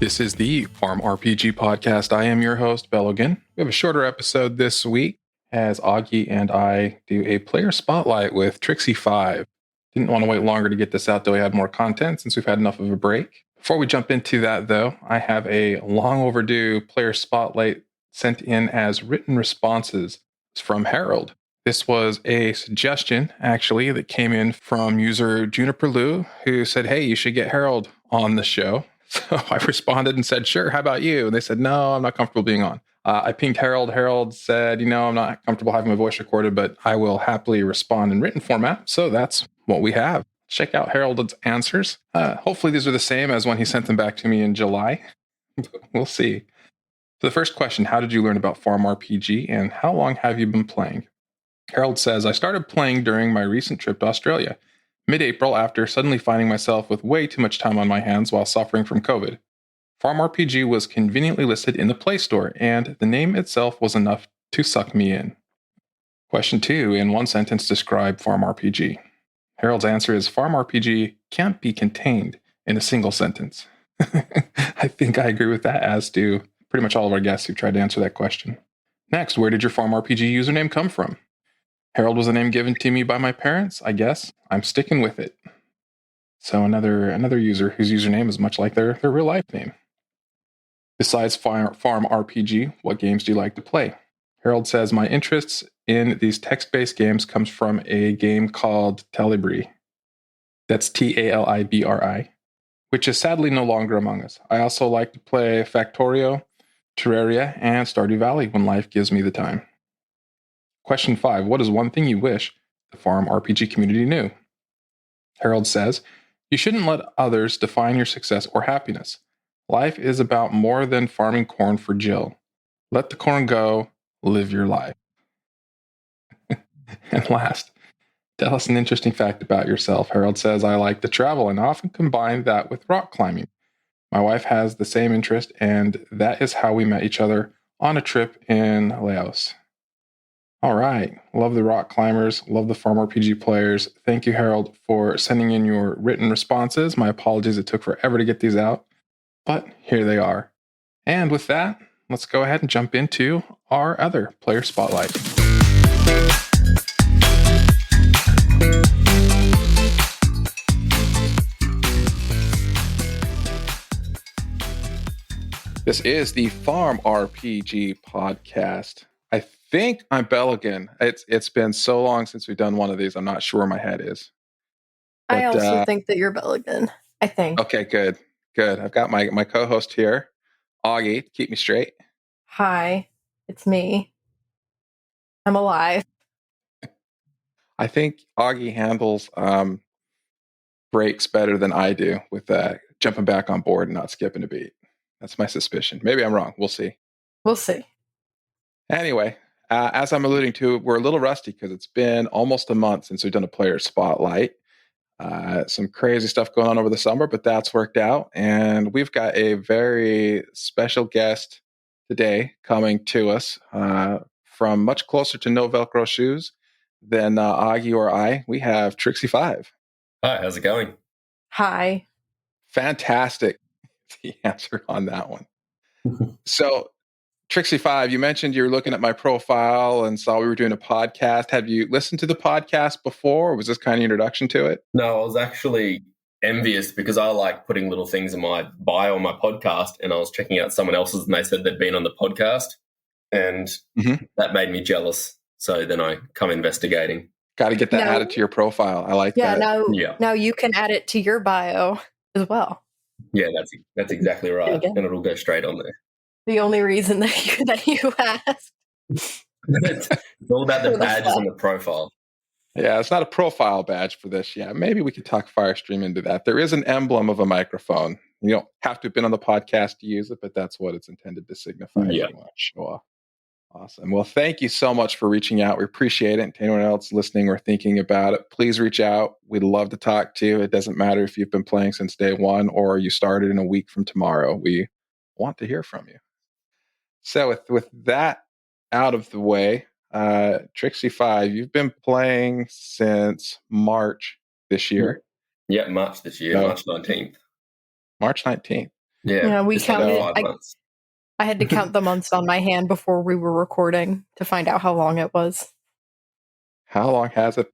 This is the Farm RPG podcast. I am your host, Bhel again. We have a shorter episode this week as Auggie and I do a player spotlight with Trixe5. Didn't want to wait longer to get this out, though we had more content since we've had enough of a break. Before we jump into that, though, I have a long overdue player spotlight sent in as written responses. It's from Harald. This was a suggestion, actually, that came in from user Juniper Lou, who said, hey, you should get Harald on the show. So I responded and said, sure, how about you? And they said, no, I'm not comfortable being on. I pinged Harald. Harald said, I'm not comfortable having my voice recorded, but I will happily respond in written format. So that's what we have. Check out Harald's answers. Hopefully these are the same as when he sent them back to me in July. We'll see. So the first question, how did you learn about Farm RPG and how long have you been playing? Harald says, I started playing during my recent trip to Australia, mid-April, after suddenly finding myself with way too much time on my hands while suffering from COVID. Farm RPG was conveniently listed in the Play Store, and the name itself was enough to suck me in. Question 2, in one sentence, describe Farm RPG. Harald's answer is Farm RPG can't be contained in a single sentence. I think I agree with that, as do pretty much all of our guests who tried to answer that question. Next, where did your Farm RPG username come from? Harald was a name given to me by my parents, I guess. I'm sticking with it. So another user whose username is much like their real life name. Besides Farm RPG, what games do you like to play? Harald says, my interests in these text-based games comes from a game called Talibri. That's Talibri, which is sadly no longer among us. I also like to play Factorio, Terraria, and Stardew Valley when life gives me the time. Question 5, what is one thing you wish the Farm RPG community knew? Harald says, you shouldn't let others define your success or happiness. Life is about more than farming corn for Jill. Let the corn go, live your life. And last, tell us an interesting fact about yourself. Harald says, I like to travel and often combine that with rock climbing. My wife has the same interest, and that is how we met each other on a trip in Laos. All right. Love the rock climbers. Love the Farm RPG players. Thank you, Harald, for sending in your written responses. My apologies. It took forever to get these out, but here they are. And with that, let's go ahead and jump into our other player spotlight. This is the Farm RPG podcast. I think I'm Bhel again. It's been so long since we've done one of these. I'm not sure where my head is. But, I also think that you're Bhel again. I think. Okay, good. I've got my co-host here, Auggie, to keep me straight. Hi, it's me. I'm alive. I think Auggie handles breaks better than I do with jumping back on board and not skipping a beat. That's my suspicion. Maybe I'm wrong. We'll see. We'll see. Anyway, as I'm alluding to, we're a little rusty because it's been almost a month since we've done a player spotlight. Some crazy stuff going on over the summer, but that's worked out. And we've got a very special guest today coming to us from much closer to no Velcro shoes than Auggie or I. We have Trixe5. Hi, how's it going? Hi. Fantastic. The answer on that one. So, Trixe5, you mentioned you were looking at my profile and saw we were doing a podcast. Have you listened to the podcast before, or was this kind of introduction to it? No, I was actually envious because I like putting little things in my bio on my podcast, and I was checking out someone else's and they said they'd been on the podcast, and that made me jealous. So then I come investigating. Got to get that added to your profile. I like that. Now you can add it to your bio as well. Yeah, that's exactly right. And it'll go straight on there. The only reason that you asked. It's all about the badges on the profile. Yeah, it's not a profile badge for this. Yeah, maybe we could talk Firestream into that. There is an emblem of a microphone. You don't have to have been on the podcast to use it, but that's what it's intended to signify. Yeah. Show off. Awesome. Well, thank you so much for reaching out. We appreciate it. And to anyone else listening or thinking about it, please reach out. We'd love to talk to you. It doesn't matter if you've been playing since day one or you started in a week from tomorrow. We want to hear from you. So with that out of the way, Trixe5, you've been playing since March this year. Yeah, March this year, March 19th. March 19th. Yeah, we counted. 5 months. I had to count the months on my hand before we were recording to find out how long it was. How long has it?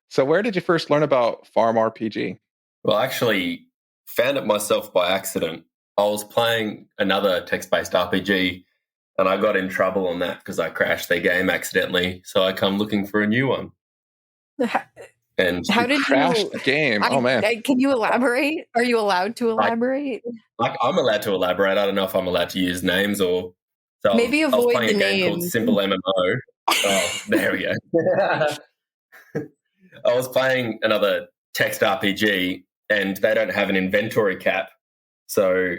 So where did you first learn about Farm RPG? Well, I actually found it myself by accident. I was playing another text-based RPG, and I got in trouble on that because I crashed their game accidentally. So I come looking for a new one. And how did crash you the game? Oh man! Can you elaborate? Are you allowed to elaborate? I'm allowed to elaborate. I don't know if I'm allowed to use names or. So maybe avoid I was playing the a game names. called Simple MMO. Oh, there we go. I was playing another text RPG, and they don't have an inventory cap, so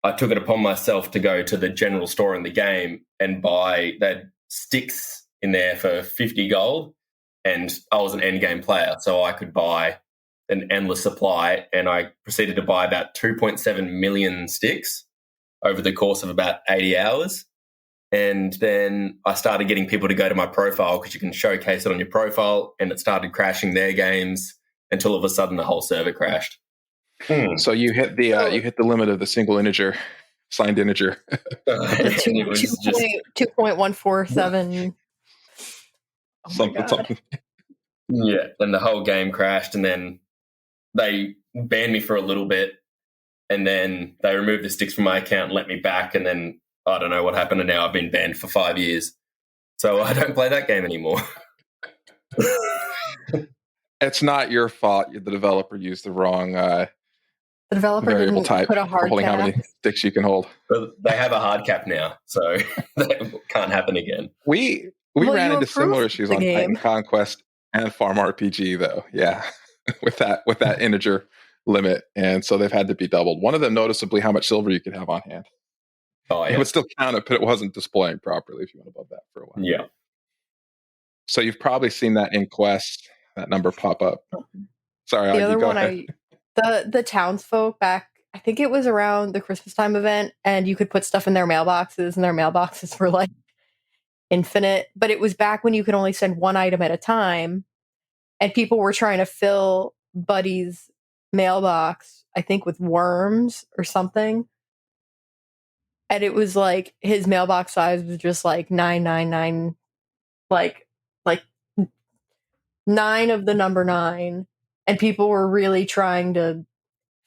I took it upon myself to go to the general store in the game and buy that sticks in there for 50 gold. And I was an end game player, so I could buy an endless supply. And I proceeded to buy about 2.7 million sticks over the course of about 80 hours. And then I started getting people to go to my profile because you can showcase it on your profile, and it started crashing their games until all of a sudden the whole server crashed. So you hit the limit of the single integer, signed integer. It was 2.147. Something. Yeah, and the whole game crashed, and then they banned me for a little bit, and then they removed the sticks from my account and let me back, and then I don't know what happened, and now I've been banned for 5 years. So I don't play that game anymore. It's not your fault. The developer used the wrong the developer variable didn't type put a for hard holding cap. how many sticks you can hold. But they have a hard cap now, so that can't happen again. We ran into similar issues on Titan Conquest and Farm RPG, though. Yeah, with that integer limit, and so they've had to be doubled. One of them, noticeably, how much silver you could have on hand. Oh, yeah. It would still count it, but it wasn't displaying properly if you went above that for a while. Yeah. So you've probably seen that in Quest, that number pop up. Sorry, the Auggie, other go one, ahead. the townsfolk back, I think it was around the Christmas time event, and you could put stuff in their mailboxes, and their mailboxes were like infinite. But it was back when you could only send one item at a time, and people were trying to fill Buddy's mailbox, I think, with worms or something. And it was like his mailbox size was just like 999, like 9 of the number 9, and people were really trying to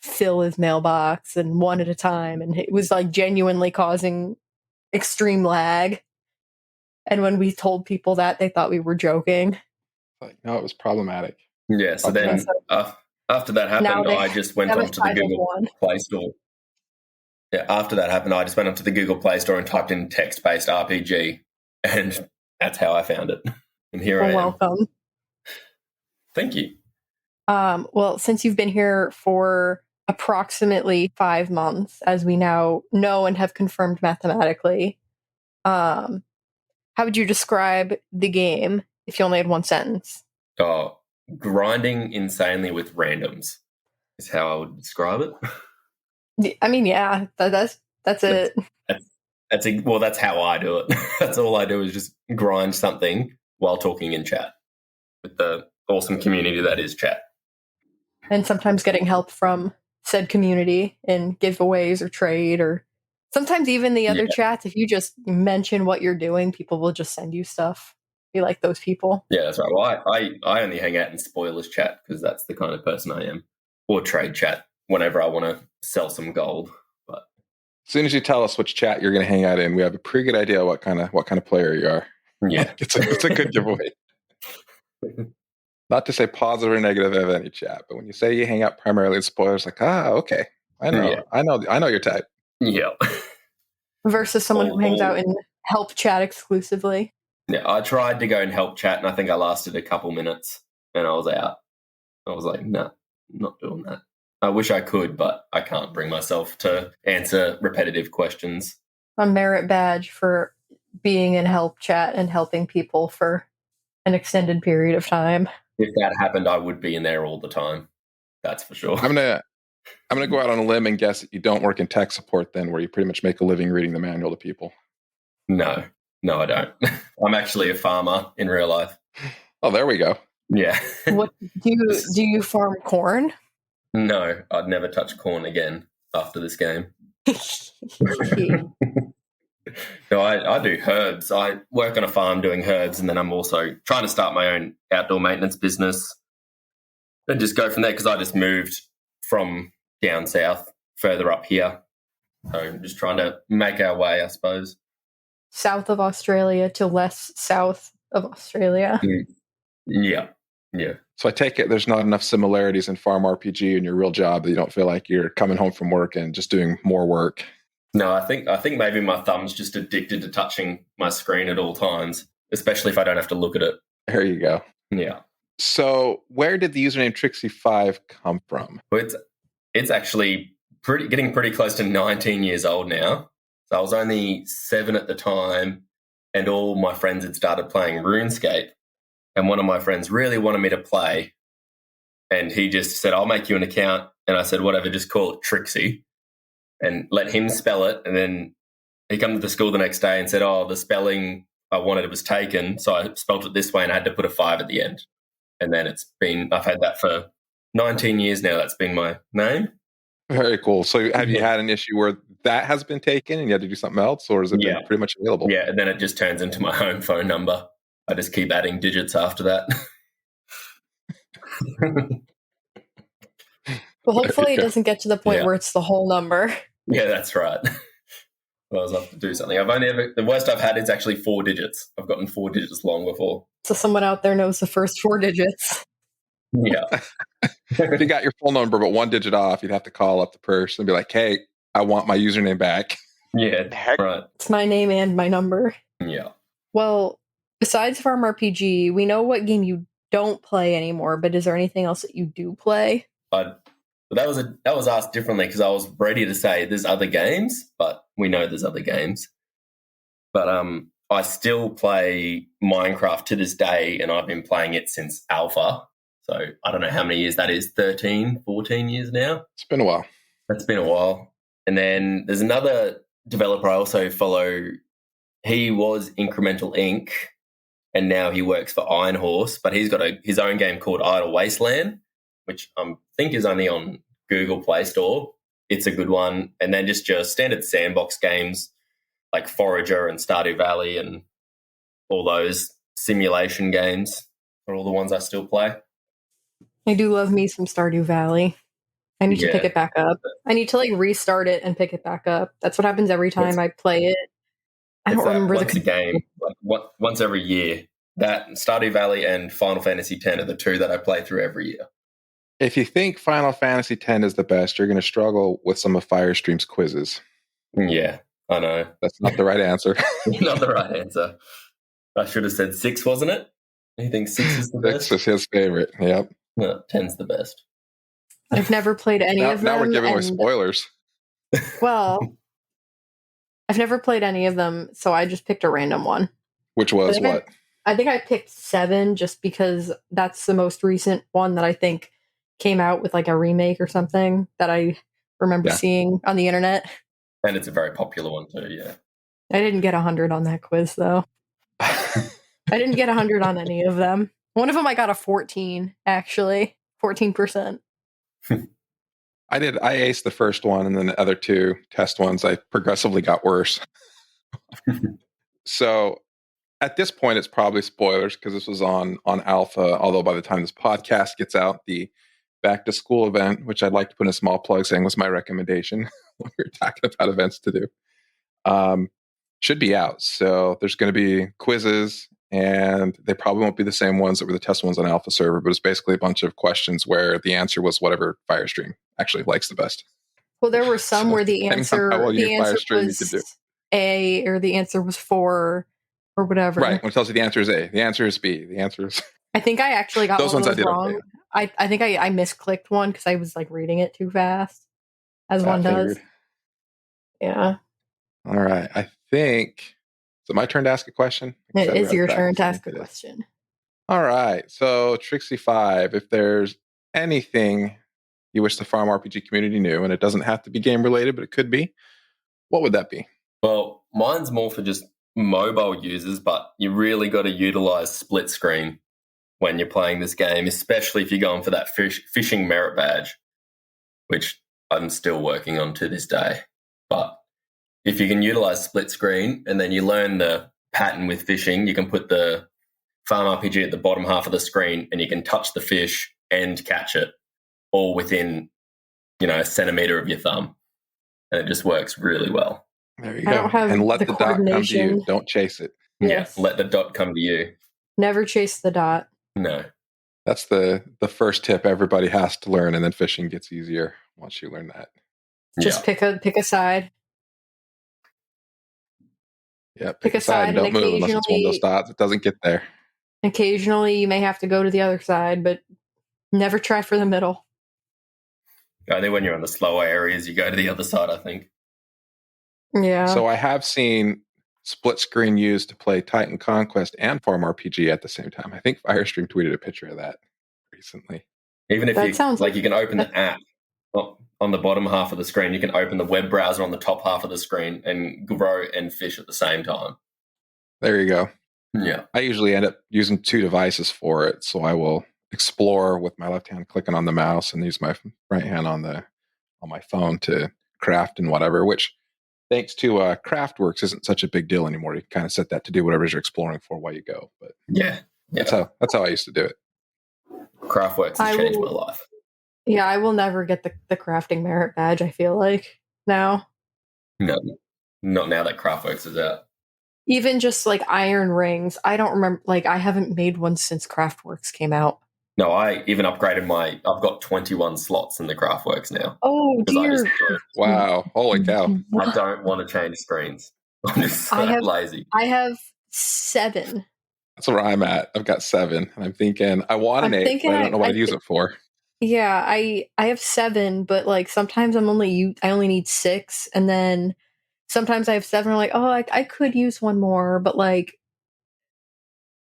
fill his mailbox and one at a time, and it was like genuinely causing extreme lag. And when we told people that, they thought we were joking. Like, no, it was problematic. Yeah, so then after that happened, I just went onto the Google Play Store. Yeah, after that happened, I just went onto the Google Play Store and typed in text-based RPG, and that's how I found it. And here I am. Welcome. Thank you. Well, since you've been here for approximately 5 months, as we now know and have confirmed mathematically, how would you describe the game if you only had one sentence? Oh, grinding insanely with randoms is how I would describe it. I mean, yeah, that's it. That's how I do it. That's all I do is just grind something while talking in chat with the awesome community that is chat. And sometimes getting help from said community in giveaways or trade, or sometimes even the other chats. If you just mention what you're doing, people will just send you stuff. Be like those people. Yeah, that's right. Well, I only hang out in spoilers chat because that's the kind of person I am. Or trade chat whenever I want to sell some gold. But as soon as you tell us which chat you're going to hang out in, we have a pretty good idea what kind of player you are. Yeah, it's a good giveaway. Not to say positive or negative of any chat, but when you say you hang out primarily in spoilers, like, okay, I know your type. Yeah. Versus someone who hangs out in help chat exclusively. Yeah, I tried to go and help chat, and I think I lasted a couple minutes, and I was out. I was like, nah, not doing that. I wish I could, but I can't bring myself to answer repetitive questions. A merit badge for being in help chat and helping people for an extended period of time. If that happened, I would be in there all the time. That's for sure. I'm gonna go out on a limb and guess that you don't work in tech support then, where you pretty much make a living reading the manual to people. No, I don't. I'm actually a farmer in real life. Oh, there we go. Yeah. What do you farm corn? No, I'd never touch corn again. after this game. No, I do herbs. I work on a farm doing herbs, and then I'm also trying to start my own outdoor maintenance business and just go from there because I just moved from down south further up here. So I'm just trying to make our way, I suppose. South of Australia to less south of Australia. Yeah. So I take it there's not enough similarities in farm RPG and your real job that you don't feel like you're coming home from work and just doing more work. No, I think maybe my thumb's just addicted to touching my screen at all times, especially if I don't have to look at it. There you go. Yeah. So where did the username Trixe5 come from? It's actually getting pretty close to 19 years old now. So I was only 7 at the time, and all my friends had started playing RuneScape. And one of my friends really wanted me to play, and he just said, "I'll make you an account." And I said, "Whatever, just call it Trixie," and let him spell it. And then he came to the school the next day and said, "Oh, the spelling I wanted was taken, so I spelled it this way, and I had to put a 5 at the end." And then I've had that for 19 years now. That's been my name. Very cool. So have you had an issue where that has been taken and you had to do something else, or is it been pretty much available? Yeah, and then it just turns into my home phone number. I just keep adding digits after that. Well, hopefully it doesn't get to the point where it's the whole number. Yeah, that's right. Well, I'll have to do something. The worst I've had is actually 4 digits. I've gotten 4 digits long before. So someone out there knows the first 4 digits. Yeah. If you got your full number but 1 digit off, you'd have to call up the person and be like, "Hey, I want my username back." Yeah, right. It's my name and my number. Yeah. Well, besides Farm RPG, we know what game you don't play anymore, but is there anything else that you do play? That was asked differently because I was ready to say there's other games, but we know there's other games. But I still play Minecraft to this day, and I've been playing it since alpha. So I don't know how many years that is, 13, 14 years now. It's been a while. That's been a while. And then there's another developer I also follow. He was Incremental Inc., and now he works for Iron Horse, but he's got his own game called Idle Wasteland, which I think is only on Google Play Store. It's a good one. And then just your standard sandbox games like Forager and Stardew Valley and all those simulation games are all the ones I still play. I do love me some Stardew Valley. I need to pick it back up. I need to restart it and pick it back up. That's what happens every time I play it. I don't remember the game. Once every year. That Stardew Valley and Final Fantasy X are the 2 that I play through every year. If you think Final Fantasy X is the best, you're going to struggle with some of Firestream's quizzes. Yeah, I know. That's not the right answer. Not the right answer. I should have said 6, wasn't it? You think 6 is the best? 6 is his favorite, yep. No, 10's the best. I've never played any of them. Now we're giving away spoilers. Well, I've never played any of them, so I just picked a random one. Which was what? I think I picked 7 just because that's the most recent one that I think came out with a remake or something that I remember seeing on the internet. And it's a very popular one too, yeah. I didn't get 100 on that quiz, though. I didn't get 100 on any of them. One of them I got a 14, actually. 14%. I aced the first one, and then the other 2 test ones, I progressively got worse. So at this point, it's probably spoilers because this was on alpha, although by the time this podcast gets out, the back to school event, which I'd like to put in a small plug saying was my recommendation when we were talking about events to do, should be out. So there's going to be quizzes, and they probably won't be the same ones that were the test ones on alpha server, but it's basically a bunch of questions where the answer was whatever Firestream actually likes the best. Well, there were some where the answer was A, or the answer was 4, or whatever. Right, when it tells you the answer is A, the answer is B, the answer is... I think I actually got those one ones of those I did wrong. okay. I think I misclicked one because I was reading it too fast, as one does. Yeah. All right. I think... Is it my turn to ask a question? It is your turn to ask a question. All right. So, Trixe5, if there's anything you wish the farm RPG community knew, and it doesn't have to be game related, but it could be, what would that be? Well, mine's more for just mobile users, but you really got to utilize split screen when you're playing this game, especially if you're going for that fishing merit badge, which I'm still working on to this day. But if you can utilize split screen and then you learn the pattern with fishing, you can put the Farm RPG at the bottom half of the screen and you can touch the fish and catch it all within, a centimeter of your thumb. And it just works really well. There you go. And let the dot come to you. Don't chase it. Yes. Yeah, let the dot come to you. Never chase the dot. No. That's the first tip everybody has to learn, and then fishing gets easier once you learn that. Just pick a side. Yeah, pick a side and don't move unless it's one of those dots. It doesn't get there. Occasionally you may have to go to the other side, but never try for the middle. I think when you're on the slower areas, you go to the other side, I think. Yeah. So I have seen split screen used to play Titan Conquest and Farm RPG at the same time. I think Firestream tweeted a picture of that recently. Even if you can open the app on the bottom half of the screen, you can open the web browser on the top half of the screen and grow and fish at the same time. There you go. Yeah. I usually end up using 2 devices for it. So I will explore with my left hand clicking on the mouse and use my right hand on my phone to craft and whatever, which thanks to Craftworks isn't such a big deal anymore. You can kind of set that to do whatever you're exploring for while you go. But that's how I used to do it. Craftworks has changed my life. Yeah, I will never get the crafting merit badge, I feel like, now. No, not now that Craftworks is out. Even just like iron rings, I don't remember, I haven't made one since Craftworks came out. No, I even upgraded I've got 21 slots in the Craftworks now. Oh, dear. Wow. Holy cow. I don't want to change screens. I'm just lazy. I have 7. That's where I'm at. I've got 7. And I'm thinking, I want an 8, but I don't know what I'd use it for. Yeah, I have 7, but sometimes I only need 6, and then sometimes I have 7. I'm like, oh, I could use one more, but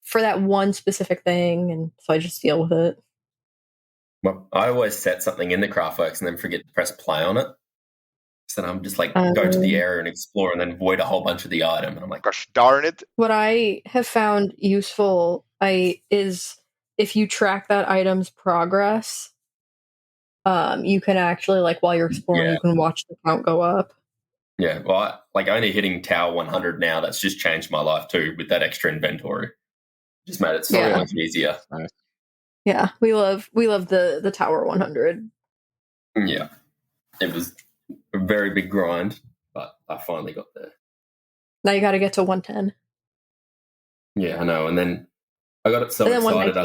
for that one specific thing, and so I just deal with it. Well, I always set something in the Craftworks and then forget to press play on it. So then I'm just go to the area and explore and then void a whole bunch of the item. And I'm like, gosh darn it. What I have found useful is if you track that item's progress, you can actually, while you're exploring, you can watch the count go up. Yeah, well, only hitting Tower 100 now, that's just changed my life too with that extra inventory. Just made it so much easier. Nice. Yeah, we love the Tower 100. Yeah, it was a very big grind, but I finally got there. Now you got to get to 110. Yeah, I know. And then I got so excited.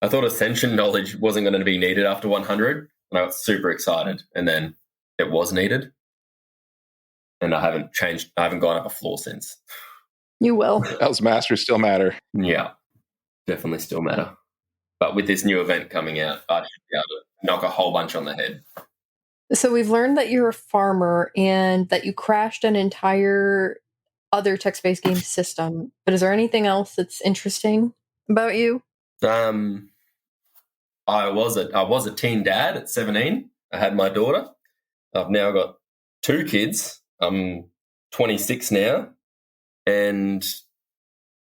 I thought Ascension knowledge wasn't going to be needed after 100, and I got super excited. And then it was needed, and I haven't gone up a floor since. You will. Those masters still matter. Yeah, definitely still matter. But with this new event coming out, I should be able to knock a whole bunch on the head. So we've learned that you're a farmer and that you crashed an entire other text-based game system. But is there anything else that's interesting about you? I was a teen dad at 17. I had my daughter. I've now got 2 kids. I'm 26 now. And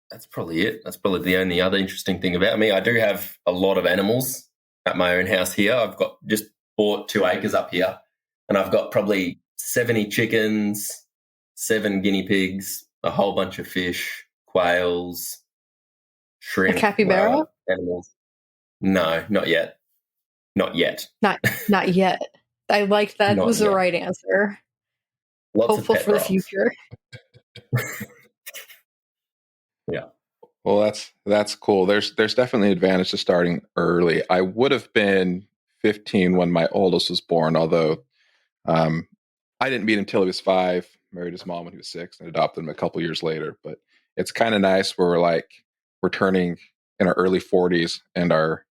that's probably it. That's probably the only other interesting thing about me. I do have a lot of animals at my own house here. I've just bought 2 acres up here, and I've got probably 70 chickens, 7 guinea pigs, a whole bunch of fish, quails, shrimp. A capybara? Animals. No, not yet. Not yet. Not yet. I like that. Was the right answer. Hopeful for the future. Yeah. Well, that's cool. There's definitely an advantage to starting early. I would have been 15 when my oldest was born, although I didn't meet him until he was 5. Married his mom when he was 6 and adopted him a couple years later. But it's kind of nice where we're turning in our early 40s and our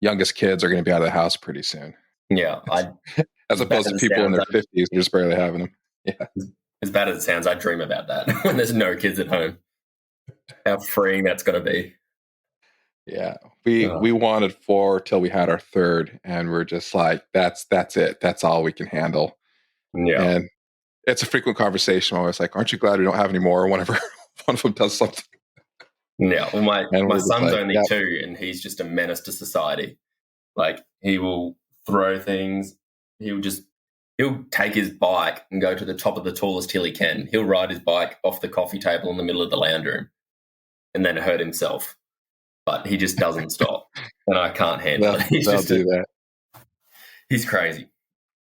youngest kids are going to be out of the house pretty soon. Yeah. As opposed to people in their 50s just barely having them. Yeah. As bad as it sounds, I dream about that when there's no kids at home. How freeing that's going to be. Yeah. We wanted 4 till we had our 3rd, and we're just like, that's it. That's all we can handle. Yeah. And it's a frequent conversation. I'm always like, aren't you glad we don't have any more whenever one of them does something? Yeah. Well, my son's only 2, and he's just a menace to society. He will throw things. he'll take his bike and go to the top of the tallest hill he can. He'll ride his bike off the coffee table in the middle of the lounge room and then hurt himself. But he just doesn't stop, and I can't handle it. They'll do that. He's crazy.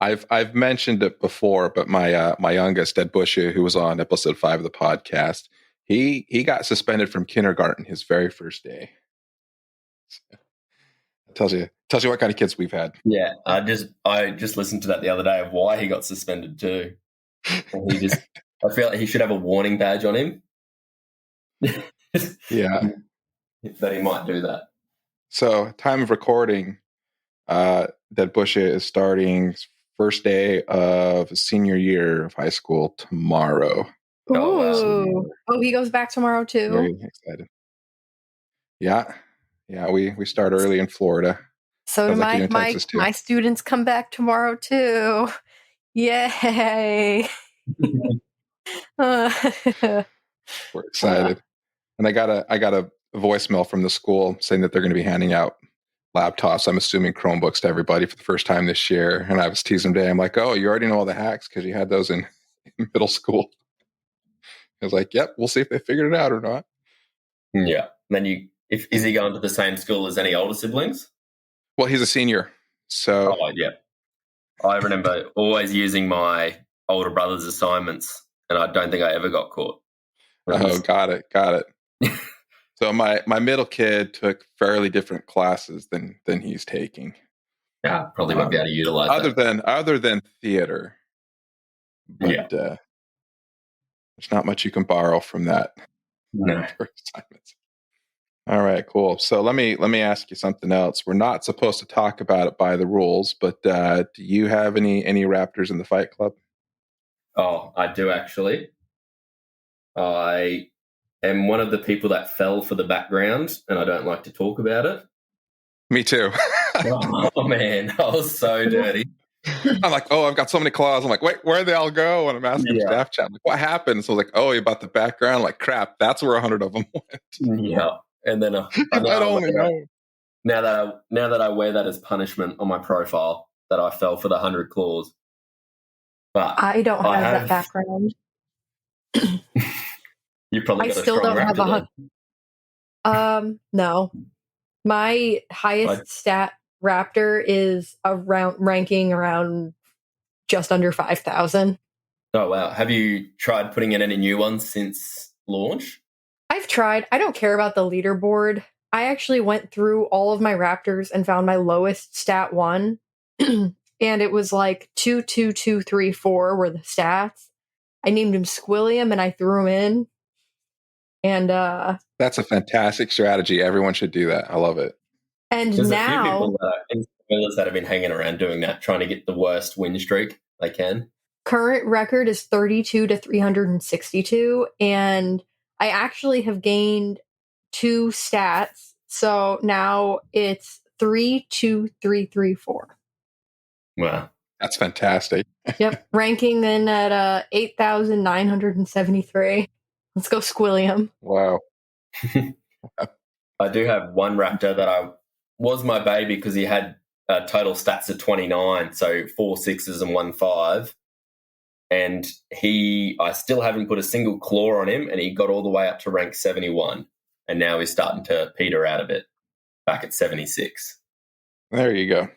I've mentioned it before, but my youngest, Ed Bushy, who was on episode 5 of the podcast, he got suspended from kindergarten his very first day. Tells you what kind of kids we've had. Yeah, I just listened to that the other day of why he got suspended too. And I feel like he should have a warning badge on him. Yeah, that he might do that. So, time of recording, Dead Bushy is starting first day of senior year of high school tomorrow. Ooh. Oh, he goes back tomorrow too. Very excited. Yeah, we start early in Florida. So do my students come back tomorrow too. Yay! We're excited. And I got a voicemail from the school saying that they're going to be handing out laptops. I'm assuming Chromebooks to everybody for the first time this year. And I was teasing them today. I'm like, oh, you already know all the hacks because you had those in middle school. I was like, yep, we'll see if they figured it out or not. Yeah. And then is he going to the same school as any older siblings? Well, he's a senior. So yeah. I remember always using my older brother's assignments, and I don't think I ever got caught. Oh, got it. So my middle kid took fairly different classes than he's taking. Yeah, probably won't be able to utilize other than theater. But there's not much you can borrow from that. No. All right, cool. So let me ask you something else. We're not supposed to talk about it by the rules, but do you have any Raptors in the Fight Club? Oh, I do actually. I am one of the people that fell for the background, and I don't like to talk about it. Me too. Oh man, I was so dirty. I'm like, oh, I've got so many claws. I'm like, wait, where'd they all go? And I'm asking staff chat, I'm like, what happened? So I was like, oh, about the background. I'm like, crap, that's where 100 of them went. Yeah, and then I don't know. Now that I wear that as punishment on my profile, that I fell for the 100 claws. But I don't have that background. You probably got a strong raptor. No. My highest stat raptor is ranking around just under 5,000. Oh wow! Have you tried putting in any new ones since launch? I've tried. I don't care about the leaderboard. I actually went through all of my raptors and found my lowest stat one, and it was like 22234 were the stats. I named him Squilliam and I threw him in. And that's a fantastic strategy. Everyone should do that. I love it. And there's now a few people that have been hanging around doing that, trying to get the worst win streak they can. Current record is 32 to 362, and I actually have gained 2 stats. So now it's 32334. Wow. That's fantastic. Yep. Ranking in at 8,973. Let's go Squilliam. Wow. I do have one raptor that was my baby because he had total stats of 29, so 4 6s and 1 5. And I still haven't put a single claw on him, and he got all the way up to rank 71. And now he's starting to peter out a bit, back at 76. There you go.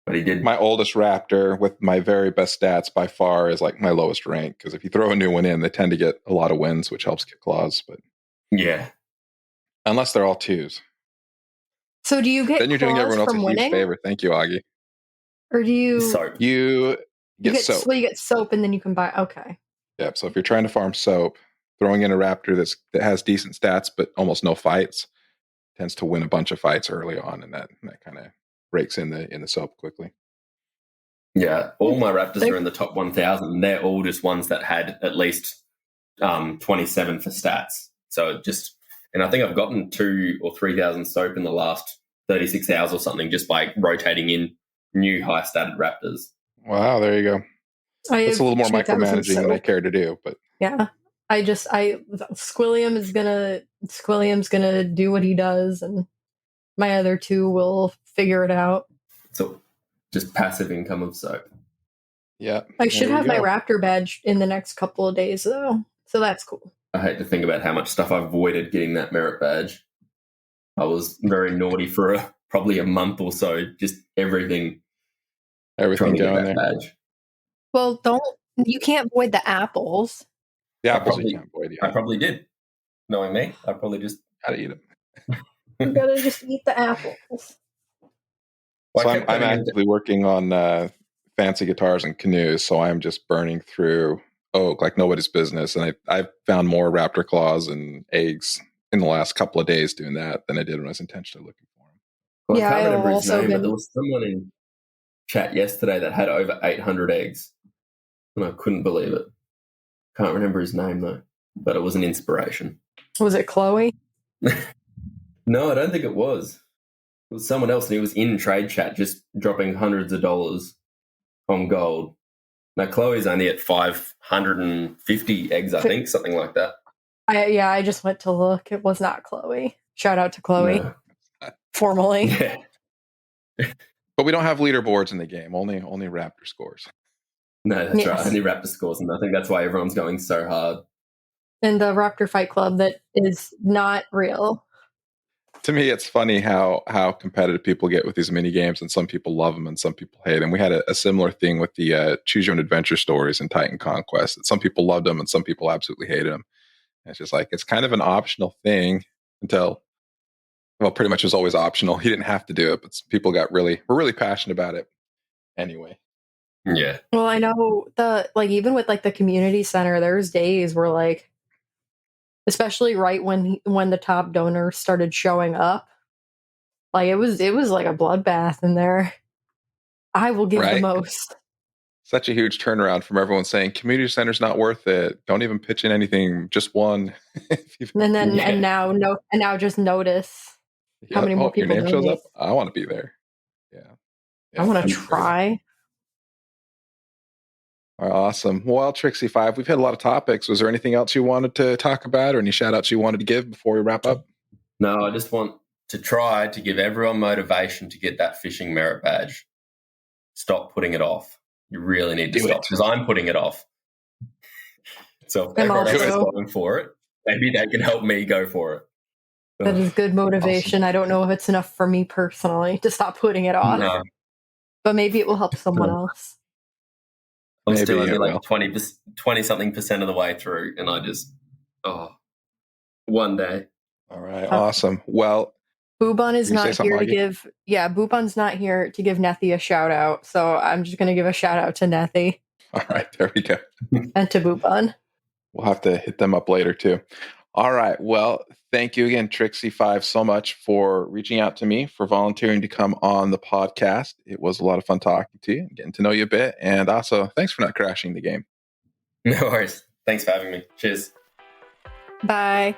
But he did. My oldest raptor with my very best stats by far is like my lowest rank, because if you throw a new one in, they tend to get a lot of wins, which helps get claws. But yeah, unless they're all 2s. So do you get then you're doing everyone else a huge favor. Thank you, Auggie. Or do you? Soap. You get soap. Well, you get soap, and then you can buy. Okay. Yeah. So if you're trying to farm soap, throwing in a raptor that has decent stats but almost no fights tends to win a bunch of fights early on, and that kind of breaks in the soap quickly. Yeah, all my raptors are in the top 1,000, and they're all just ones that had at least 27 for stats. So and I think I've gotten 2,000 or 3,000 soap in the last 36 hours or something, just by rotating in new high statted raptors. Wow, there you go. That's a little more micromanaging than I care to do, but yeah, Squilliam's gonna do what he does, and my other 2 will figure it out. So just passive income of soap. Yeah. I should have my Raptor badge in the next couple of days, though. So that's cool. I hate to think about how much stuff I avoided getting that merit badge. I was very naughty for probably a month or so, just everything going there. Badge. Well, you can't void the apples. The apples you can't void. Yeah. I probably did. Knowing me, I probably just had to eat them. You gotta just eat the apples. So I'm actively working on fancy guitars and canoes, so I'm just burning through oak like nobody's business. And I've found more raptor claws and eggs in the last couple of days doing that than I did when I was intentionally looking for them. Well, yeah, I can't remember his name, but there was someone in chat yesterday that had over 800 eggs, and I couldn't believe it. Can't remember his name though, but it was an inspiration. Was it Chloe? No, I don't think it was. It was someone else, and he was in trade chat just dropping hundreds of dollars on gold. Now, Chloe's only at 550 eggs, I think, something like that. I just went to look. It was not Chloe. Shout out to Chloe. No. Formally. Yeah. But we don't have leaderboards in the game, only Raptor scores. No, that's right. Only Raptor scores, and I think that's why everyone's going so hard. And the Raptor Fight Club that is not real. To me, it's funny how competitive people get with these mini games, and some people love them and some people hate them. We had a similar thing with the Choose Your Own Adventure stories in Titan Conquest. That some people loved them and some people absolutely hated them. And it's just like, it's kind of an optional thing until, well, pretty much it was always optional. You didn't have to do it, but people were really passionate about it anyway. Yeah. Well, I know even with the community center, there's days where especially right when the top donors started showing up, it was like a bloodbath in there. I will give the most. Such a huge turnaround from everyone saying community center's not worth it. Don't even pitch in anything, just one. And now just notice how many more people. Your name shows up. I want to be there. Yeah. I want to try. All right, awesome. Well, Trixe5, we've had a lot of topics. Was there anything else you wanted to talk about or any shout outs you wanted to give before we wrap up? No, I just want to try to give everyone motivation to get that fishing merit badge. Stop putting it off. You really need to stop, because I'm putting it off. So if everyone else is going for it, maybe they can help me go for it. That is good motivation. Awesome. I don't know if it's enough for me personally to stop putting it off. No. But maybe it will help someone else. I'm still only 20-something% of the way through, and I just, one day. All right, awesome. Well, Boobon is not here to give. Yeah, Boobon's not here to give Nethy a shout out, so I'm just going to give a shout out to Nethy. All right, there we go. And to Boobon. We'll have to hit them up later too. All right. Well, thank you again, Trixe5, so much for reaching out to me, for volunteering to come on the podcast. It was a lot of fun talking to you and getting to know you a bit. And also, thanks for not crashing the game. No worries. Thanks for having me. Cheers. Bye.